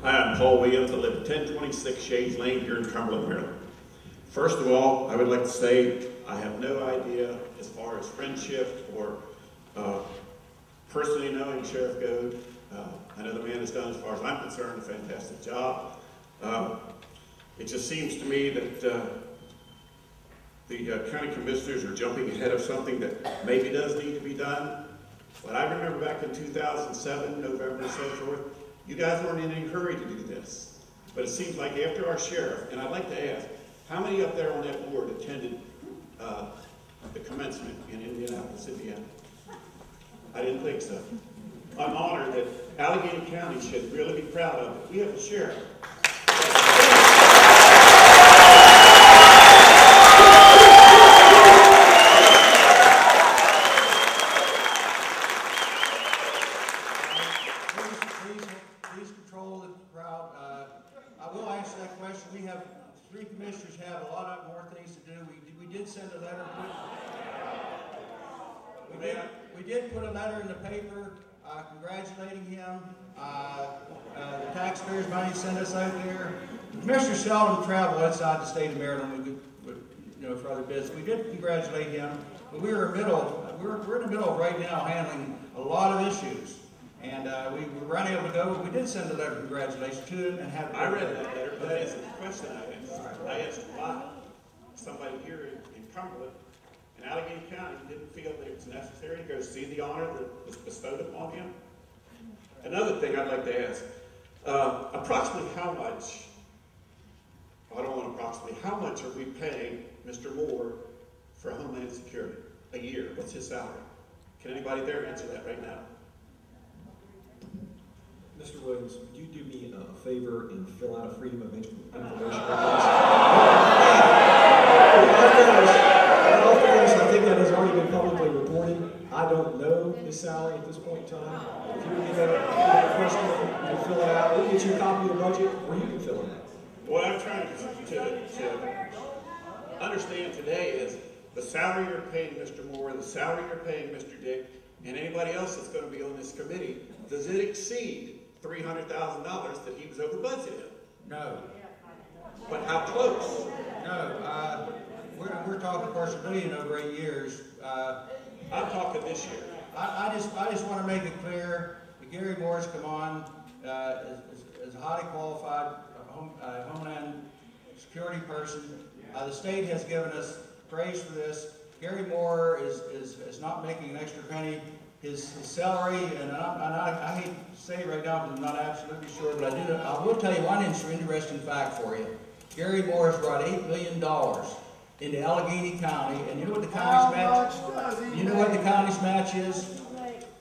Hi, I'm Paul Williams. I live at 1026 Shades Lane here in Cumberland, Maryland. First of all, I would like to say I have no idea as far as friendship or personally knowing Sheriff Goode. I know the man has done, as far as I'm concerned, a fantastic job. It just seems to me that the county commissioners are jumping ahead of something that maybe does need to be done. But I remember back in 2007, November and so forth, you guys weren't in any hurry to do this. But it seems like after our sheriff, and I'd like to ask, how many up there on that board attended the commencement in Indianapolis, Indiana? I didn't think so. I'm honored that Allegany County should really be proud of it. We have a sheriff. Please control the crowd. I will answer that question. We have, three commissioners have a lot more things to do. We did send a letter. We did put a letter in the paper congratulating him. The taxpayers' money sent us out there. The commissioners seldom travel outside the state of Maryland for other business. We did congratulate him, but we're in the middle of right now handling a lot of issues. And we were unable to go, but we did send a letter of congratulations to him and have. I read that letter, but that isn't the question I asked. I asked why somebody here in Cumberland, in Allegany County, didn't feel that it was necessary to go see the honor that was bestowed upon him. Another thing I'd like to ask, approximately how much, I don't want approximately, how much are we paying Mr. Moore for Homeland Security a year? What's his salary? Can anybody there answer that right now? Mr. Williams, would you do me a favor and fill out a Freedom of Information request? In all fairness, I think that has already been publicly reported. I don't know his salary at this point in time. If you would give that question, you can fill it out. We'll get you a copy of the budget, or you can fill it out. What I'm trying to understand today is the salary you're paying Mr. Moore, the salary you're paying Mr. Dick, and anybody else that's going to be on this committee, does it exceed $300,000 that he was over budgeted? No. But how close? No. We're talking, of course, $1 billion over 8 years. I'm talking this year. I just want to make it clear that Gary Moore's come on as a highly qualified Homeland Security person. The state has given us praise for this. Gary Moore is not making an extra penny. His salary, and I hate to say it right now because I'm not absolutely sure, but I will tell you one interesting fact for you. Gary Moore has brought $8 million into Allegany County, and you know what the county's match? You know what the county's match is?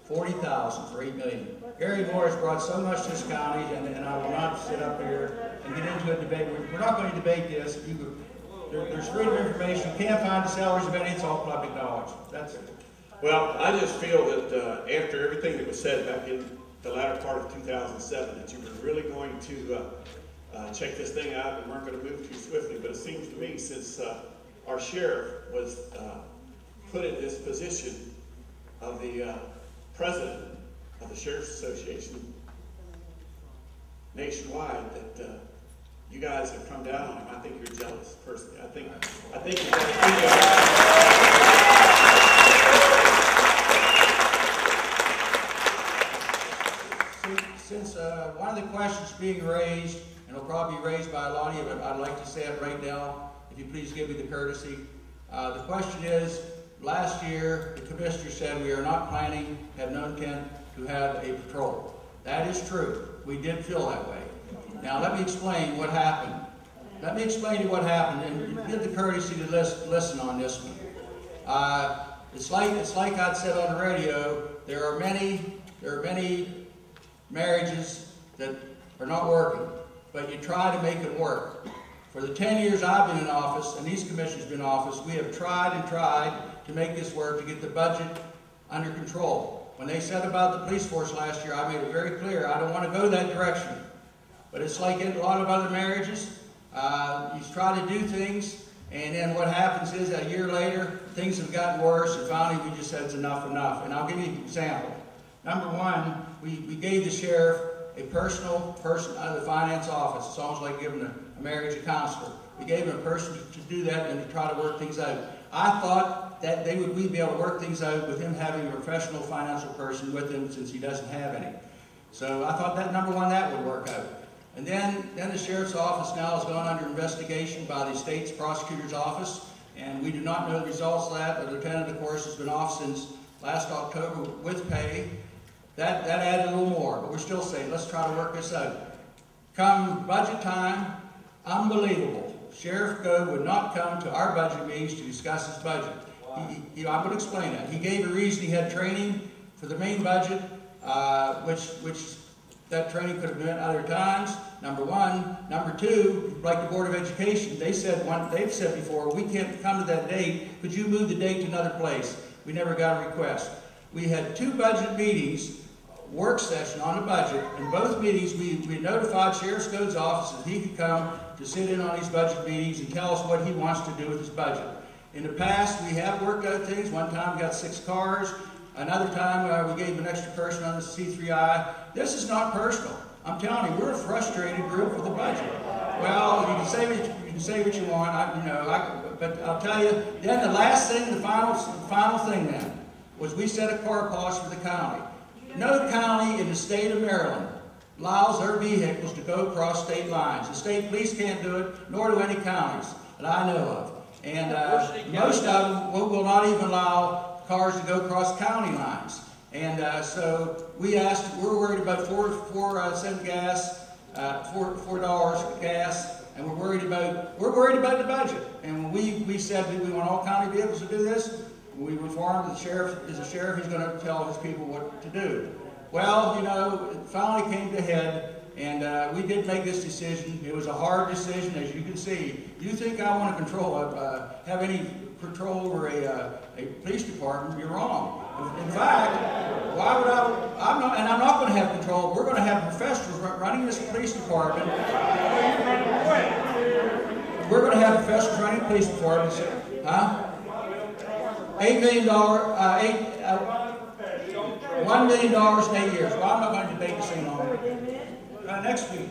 $40,000 for $8 million. Gary Moore has brought so much to this county, and I will not sit up here and get into a debate. We're not going to debate this. There's freedom of information. You can't find the salaries of any. It's all public knowledge. That's it. Well, I just feel that after everything that was said back in the latter part of 2007, that you were really going to check this thing out and weren't going to move too swiftly. But it seems to me, since our sheriff was put in this position of the president of the Sheriff's Association nationwide, that you guys have come down on him. I think you're jealous, personally. I think you've got to Since one of the questions being raised, and will probably be raised by a lot of you, but I'd like to say it right now, if you please give me the courtesy. The question is, last year the commissioner said we are not planning, have no intent to have a patrol. That is true. We did feel that way. Now let me explain what happened. Let me explain to you what happened, and give the courtesy to listen on this one. It's like I'd said on the radio. There are many marriages that are not working, but you try to make it work. For the 10 years I've been in office, and these commissioners have been in office, we have tried and tried to make this work, to get the budget under control. When they said about the police force last year, I made it very clear, I don't want to go that direction. But it's like in a lot of other marriages, you try to do things, and then what happens is a year later, things have gotten worse, and finally we just said it's enough. And I'll give you an example. Number one, we gave the sheriff a personal person out of the finance office. It's almost like giving a marriage a counselor. We gave him a person to do that and to try to work things out. I thought that we'd be able to work things out with him having a professional financial person with him, since he doesn't have any. So I thought that, number one, that would work out. And then the sheriff's office now has gone under investigation by the state's prosecutor's office, and we do not know the results of that. The lieutenant, of course, has been off since last October with pay. That added a little more, but we're still saying, let's try to work this out. Come budget time, unbelievable. Sheriff Goode would not come to our budget meetings to discuss his budget. I would explain that. He gave a reason. He had training for the main budget, which that training could have been at other times, number one. Number two, like the Board of Education, they've said before, we can't come to that date, could you move the date to another place? We never got a request. We had 2 budget meetings, work session on the budget. In both meetings, we notified Sheriff Goode's office that he could come to sit in on these budget meetings and tell us what he wants to do with his budget. In the past, we have worked out things. One time we got 6 cars. Another time we gave an extra person on the C3I. This is not personal. I'm telling you, we're a frustrated group with the budget. Well, you can say what you want, but I'll tell you. Then the last thing, the final thing then, was we set a car policy for the county. No county in the state of Maryland allows their vehicles to go across state lines. The state police can't do it, nor do any counties that I know of. And most of them will not even allow cars to go across county lines. And so we're worried about 4 cent gas, $4 gas, and we're worried about the budget. And when we said that we want all county vehicles to do this, we informed the sheriff is a sheriff, he's going to tell his people what to do. Well, it finally came to a head, and we did make this decision. It was a hard decision, as you can see. You think I want to have any control over a police department? You're wrong. In fact, why would I'm not going to have control. We're going to have professionals running this police department. We're going to have professionals running the police department. Huh? $1 million in 8 years. Well, I'm not going to debate this thing on next week.